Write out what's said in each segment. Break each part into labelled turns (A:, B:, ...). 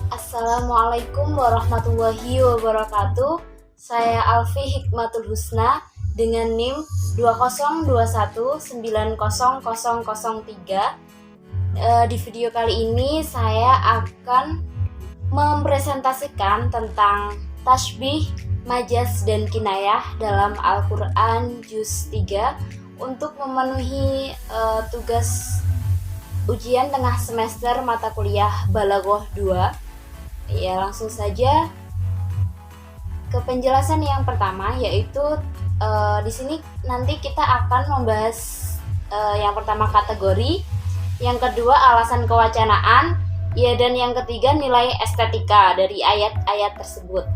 A: Assalamualaikum warahmatullahi wabarakatuh. Saya Alfi Hikmatul Husna dengan NIM 2021900003. Di video kali ini saya akan mempresentasikan tentang tasbih, majaz, dan kinayah dalam Al-Quran Juz 3 untuk memenuhi tugas ujian tengah semester mata kuliah Balaghah 2. Ya, langsung saja ke penjelasan yang pertama, yaitu di sini nanti kita akan membahas yang pertama kategori, yang kedua alasan kewacanaan, ya, dan yang ketiga nilai estetika dari ayat-ayat tersebut.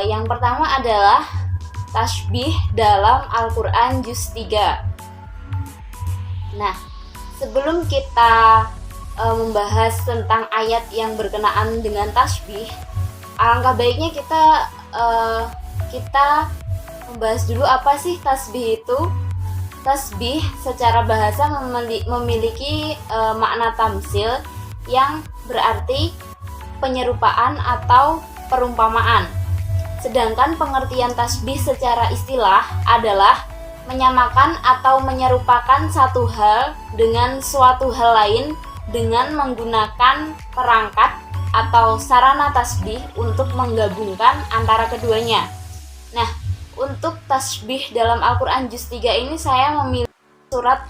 A: Yang pertama adalah tasbih dalam Al-Quran Juz 3. Nah, sebelum kita membahas tentang ayat yang berkenaan dengan tasbih, alangkah baiknya kita membahas dulu apa sih tasbih itu. Tasbih secara bahasa memiliki makna tamsil yang berarti penyerupaan atau perumpamaan. Sedangkan pengertian tasbih secara istilah adalah menyamakan atau menyerupakan satu hal dengan suatu hal lain dengan menggunakan perangkat atau sarana tasbih untuk menggabungkan antara keduanya. Nah, untuk tasbih dalam Al-Quran Juz 3 ini saya memilih surat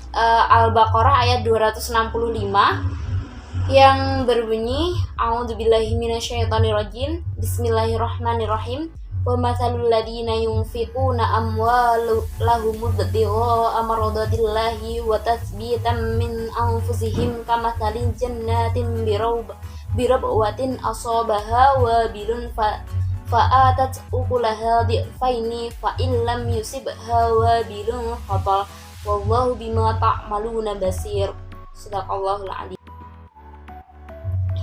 A: Al-Baqarah ayat 265 yang berbunyi A'udzubillahi minasyaitonirrajim, Bismillahirrahmanirrahim. Wa matsalul ladzina yunfiquna amwalahum ibtigha'a mardatillahi wa tatsbitan min anfusihim kamatsalin jannatin birabwatin asabaha wabilun fa'atat ukulaha di'faini fa illam yusibha wabilun fatal wallahu bima ta'maluna basir. Shadaqallahul adzim.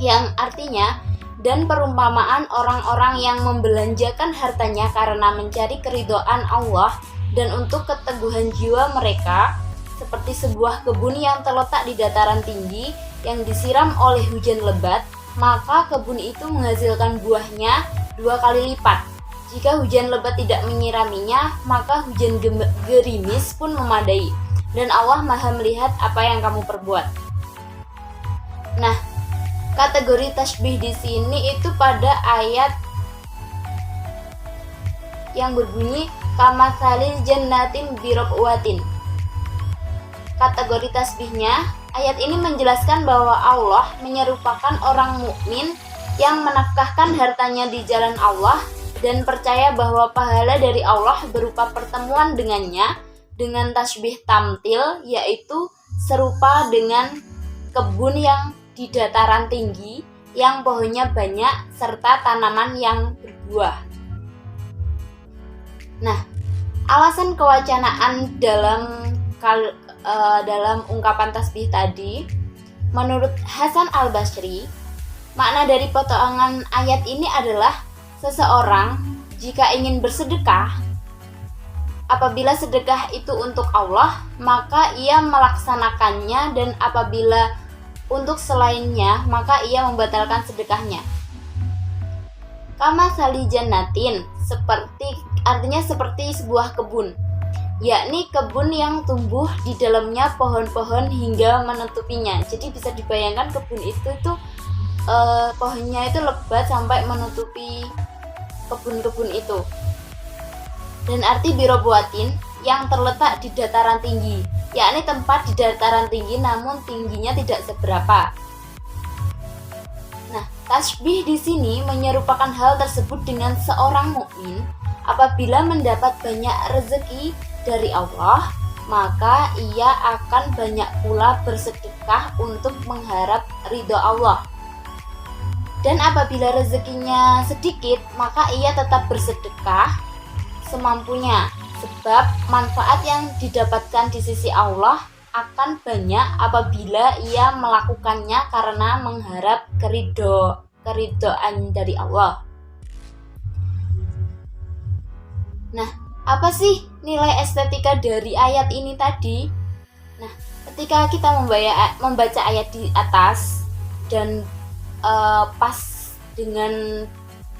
A: Yang artinya, dan perumpamaan orang-orang yang membelanjakan hartanya karena mencari keridhaan Allah dan untuk keteguhan jiwa mereka, seperti sebuah kebun yang terletak di dataran tinggi yang disiram oleh hujan lebat, maka kebun itu menghasilkan buahnya 2 kali lipat. Jika hujan lebat tidak menyiraminya, maka hujan gerimis pun memadai, dan Allah Maha melihat apa yang kamu perbuat. Nah, kategori tasbih di sini itu pada ayat yang berbunyi kamatsalil jannatin birabwatin. Kategori tasbihnya, ayat ini menjelaskan bahwa Allah menyerupakan orang mukmin yang menafkahkan hartanya di jalan Allah dan percaya bahwa pahala dari Allah berupa pertemuan dengannya dengan tasbih tamtil, yaitu serupa dengan kebun yang di dataran tinggi yang pohonnya banyak serta tanaman yang berbuah. Nah, alasan kewacanaan dalam ungkapan tasbih tadi, menurut Hasan Al-Basri, makna dari potongan ayat ini adalah seseorang jika ingin bersedekah, apabila sedekah itu untuk Allah, maka ia melaksanakannya, dan apabila untuk selainnya, maka ia membatalkan sedekahnya. Kamatsali jannatin, artinya seperti sebuah kebun, yakni kebun yang tumbuh di dalamnya pohon-pohon hingga menutupinya. Jadi bisa dibayangkan kebun itu pohonnya itu lebat sampai menutupi kebun-kebun itu. Dan arti birabwatin yang terletak di dataran tinggi, yakni tempat di dataran tinggi namun tingginya tidak seberapa. Nah, tasbih di sini menyerupakan hal tersebut dengan seorang mukmin apabila mendapat banyak rezeki dari Allah, maka ia akan banyak pula bersedekah untuk mengharap ridho Allah. Dan apabila rezekinya sedikit, maka ia tetap bersedekah semampunya, sebab manfaat yang didapatkan di sisi Allah akan banyak apabila ia melakukannya karena mengharap keridhaan dari Allah. Nah, apa sih nilai estetika dari ayat ini tadi? Nah, ketika kita membaca ayat di atas dan pas dengan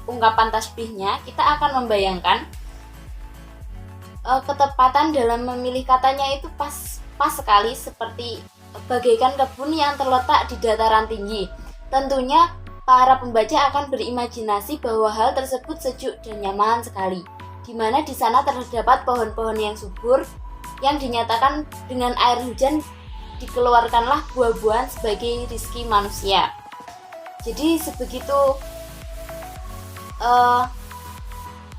A: ungkapan tasbihnya, kita akan membayangkan ketepatan dalam memilih katanya itu pas sekali, seperti bagaikan kebun yang terletak di dataran tinggi. Tentunya para pembaca akan berimajinasi bahwa hal tersebut sejuk dan nyaman sekali, di mana di sana terdapat pohon-pohon yang subur, yang dinyatakan dengan air hujan dikeluarkanlah buah-buahan sebagai rizki manusia. Jadi sebegitu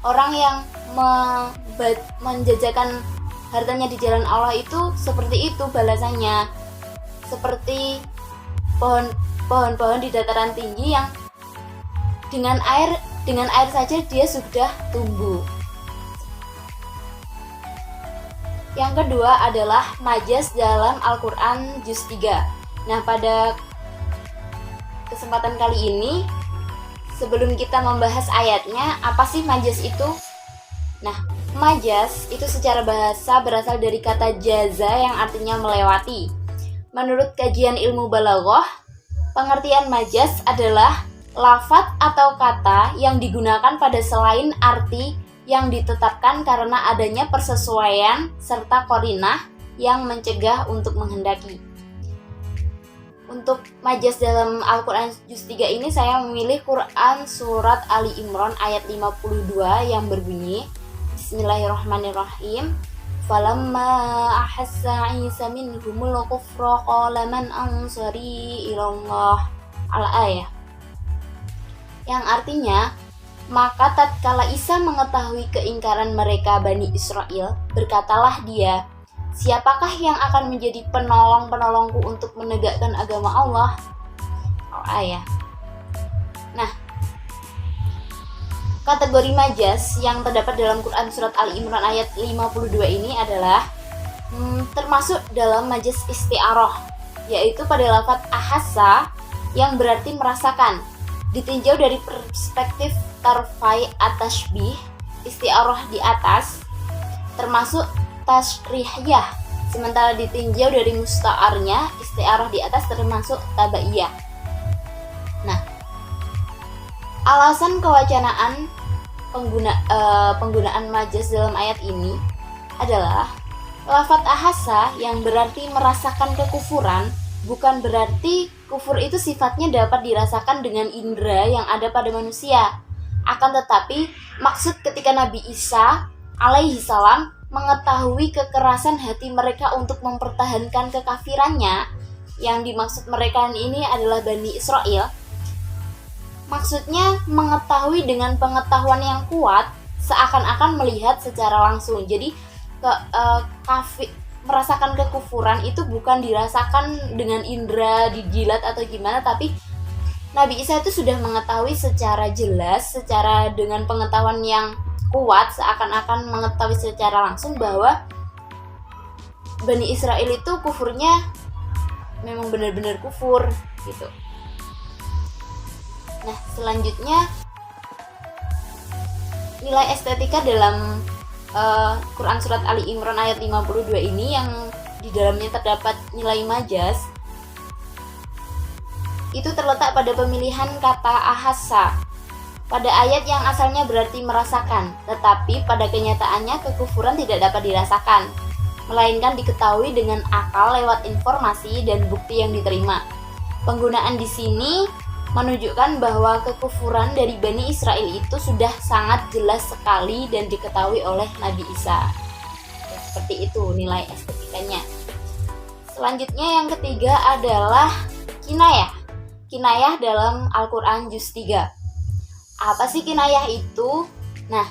A: orang yang menjajakan hartanya di jalan Allah itu seperti itu balasannya, seperti pohon-pohon di dataran tinggi yang dengan air saja dia sudah tumbuh. Yang kedua adalah majaz dalam Al-Quran juz 3. Nah, pada kesempatan kali ini, sebelum kita membahas ayatnya, apa sih majaz itu? Nah, majaz itu secara bahasa berasal dari kata jaza yang artinya melewati. Menurut kajian ilmu balaghah, pengertian majaz adalah lafadz atau kata yang digunakan pada selain arti yang ditetapkan karena adanya persesuaian serta qarinah yang mencegah untuk menghendaki. Untuk majaz dalam Al-Quran juz 3 ini saya memilih Quran surat Ali Imran ayat 52 yang berbunyi, Bismillahirrahmanirrahim. Falamma ahassa Isa minhumul kufra qala man ansari ilallah. Al-ayah. Yang artinya, maka tatkala Isa mengetahui keingkaran mereka Bani Israel, berkatalah dia, siapakah yang akan menjadi penolong-penolongku untuk menegakkan agama Allah? Al-ayah. Nah, kategori majaz yang terdapat dalam Quran surat Ali Imran ayat 52 ini adalah termasuk dalam majaz isti'arah, yaitu pada lafadz ahassa yang berarti merasakan, ditinjau dari perspektif tarfai at-tashbih, isti'arah di atas, termasuk tasrihiyah, sementara ditinjau dari musta'arnya, isti'arah di atas termasuk tabaiyah. Nah, alasan kewacanaan penggunaan majaz dalam ayat ini adalah lafadz ahassa yang berarti merasakan kekufuran bukan berarti kufur itu sifatnya dapat dirasakan dengan indera yang ada pada manusia. Akan tetapi, maksud ketika Nabi Isa alaihi salam mengetahui kekerasan hati mereka untuk mempertahankan kekafirannya, yang dimaksud mereka ini adalah Bani Israel. Maksudnya mengetahui dengan pengetahuan yang kuat, seakan-akan melihat secara langsung. Jadi merasakan kekufuran itu bukan dirasakan dengan indera, dijilat atau gimana, tapi Nabi Isa itu sudah mengetahui secara jelas, secara dengan pengetahuan yang kuat, seakan-akan mengetahui secara langsung bahwa Bani Israel itu kufurnya memang benar-benar kufur gitu. Nah, selanjutnya nilai estetika dalam Quran surat Ali Imran ayat 52 ini yang di dalamnya terdapat nilai majaz itu terletak pada pemilihan kata ahassa pada ayat yang asalnya berarti merasakan, tetapi pada kenyataannya kekufuran tidak dapat dirasakan, melainkan diketahui dengan akal lewat informasi dan bukti yang diterima. Penggunaan di sini menunjukkan bahwa kekufuran dari Bani Israel itu sudah sangat jelas sekali dan diketahui oleh Nabi Isa. Ya, seperti itu nilai estetikanya. Selanjutnya yang ketiga adalah kinayah. Kinayah dalam Al-Quran juz 3. Apa sih kinayah itu? Nah,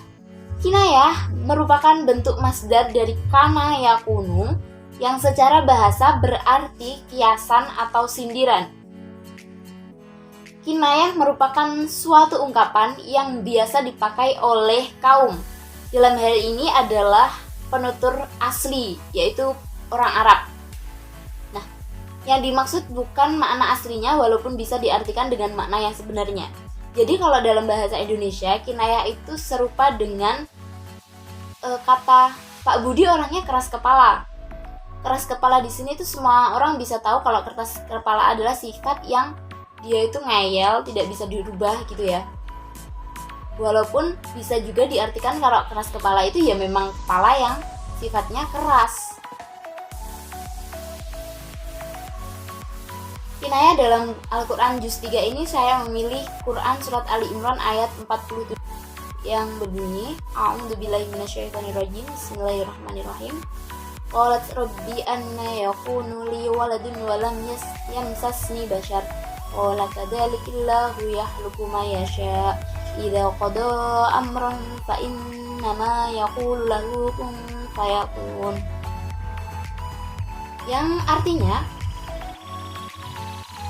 A: kinayah merupakan bentuk masdar dari kana yakunu yang secara bahasa berarti kiasan atau sindiran. Kinayah merupakan suatu ungkapan yang biasa dipakai oleh kaum. Dalam hal ini adalah penutur asli, yaitu orang Arab. Nah, yang dimaksud bukan makna aslinya walaupun bisa diartikan dengan makna yang sebenarnya. Jadi kalau dalam bahasa Indonesia, kinayah itu serupa dengan kata Pak Budi orangnya keras kepala. Keras kepala di sini tuh semua orang bisa tahu kalau keras kepala adalah sifat yang dia itu ngeyel, tidak bisa dirubah gitu ya. Walaupun bisa juga diartikan kalau keras kepala itu ya memang kepala yang sifatnya keras. Kinayah dalam Al-Quran Juz 3 ini saya memilih Quran Surat Ali Imran ayat 47 yang berbunyi A'udzubillahi minasyaitonirrajim. Bismillahirrahmanirrahim. Qalat rabbi anna yakunu li waladun wa lam yamsasni bashar. Qala kadzalika yakhluqu ma yasha. Idza qada amran fa innama yaqulu lahu kun fayakun. Yang artinya,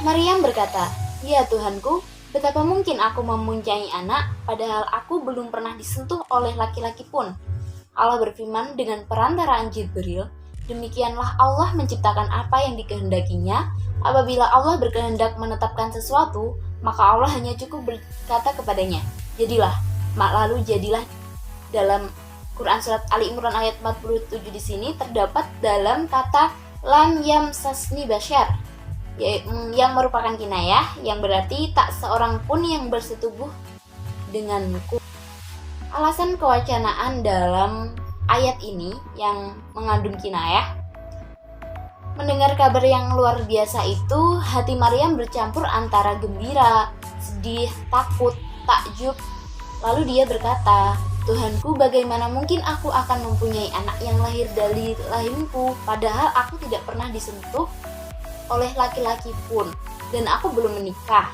A: Maryam berkata, "Ya Tuhanku, betapa mungkin aku mempunyai anak, padahal aku belum pernah disentuh oleh laki-laki pun." Allah berfirman dengan perantaraan Jibril, "Demikianlah Allah menciptakan apa yang dikehendakinya. Apabila Allah berkehendak menetapkan sesuatu, maka Allah hanya cukup berkata kepadanya, jadilah." Lalu jadilah. Dalam Quran Surat Ali Imran ayat 47 di sini terdapat dalam kata lam yamsasni bashar, yang merupakan kinayah yang berarti tak seorang pun yang bersetubuh denganku. Alasan kewacanaan dalam ayat ini yang mengandung kinayah, mendengar kabar yang luar biasa itu, hati Maryam bercampur antara gembira, sedih, takut, takjub. Lalu dia berkata, "Tuhanku, bagaimana mungkin aku akan mempunyai anak yang lahir dari rahimku, padahal aku tidak pernah disentuh oleh laki-laki pun, dan aku belum menikah."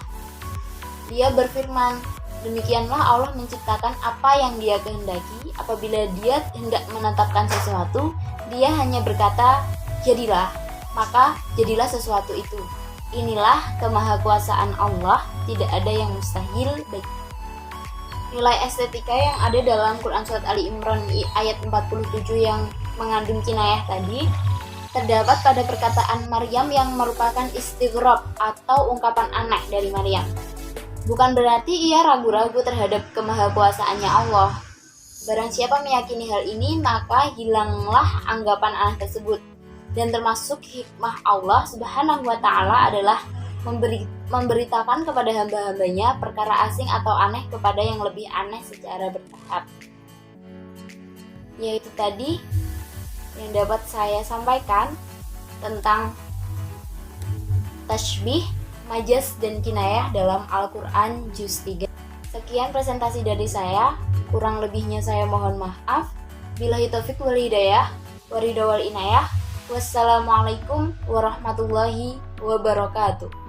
A: Dia berfirman, "Demikianlah Allah menciptakan apa yang Dia kehendaki. Apabila Dia hendak menetapkan sesuatu, Dia hanya berkata, jadilah, maka jadilah sesuatu itu. Inilah kemahakuasaan Allah, tidak ada yang mustahil bagi." Nilai estetika yang ada dalam Quran Surat Ali Imran ayat 47 yang mengandung kinayah tadi terdapat pada perkataan Maryam yang merupakan istighrab atau ungkapan aneh dari Maryam. Bukan berarti ia ragu-ragu terhadap kemahakuasaannya Allah. Barang siapa meyakini hal ini, maka hilanglah anggapan aneh tersebut. Dan termasuk hikmah Allah Subhanahu wa Ta'ala adalah memberitakan kepada hamba-hambanya perkara asing atau aneh kepada yang lebih aneh secara bertahap. Yaitu tadi yang dapat saya sampaikan tentang tashbih, majaz, dan kinayah dalam Al-Quran Juz 3. Sekian presentasi dari saya, kurang lebihnya saya mohon maaf. Billahi taufiq wal hidayah, waridha wal inayah. Wassalamualaikum warahmatullahi wabarakatuh.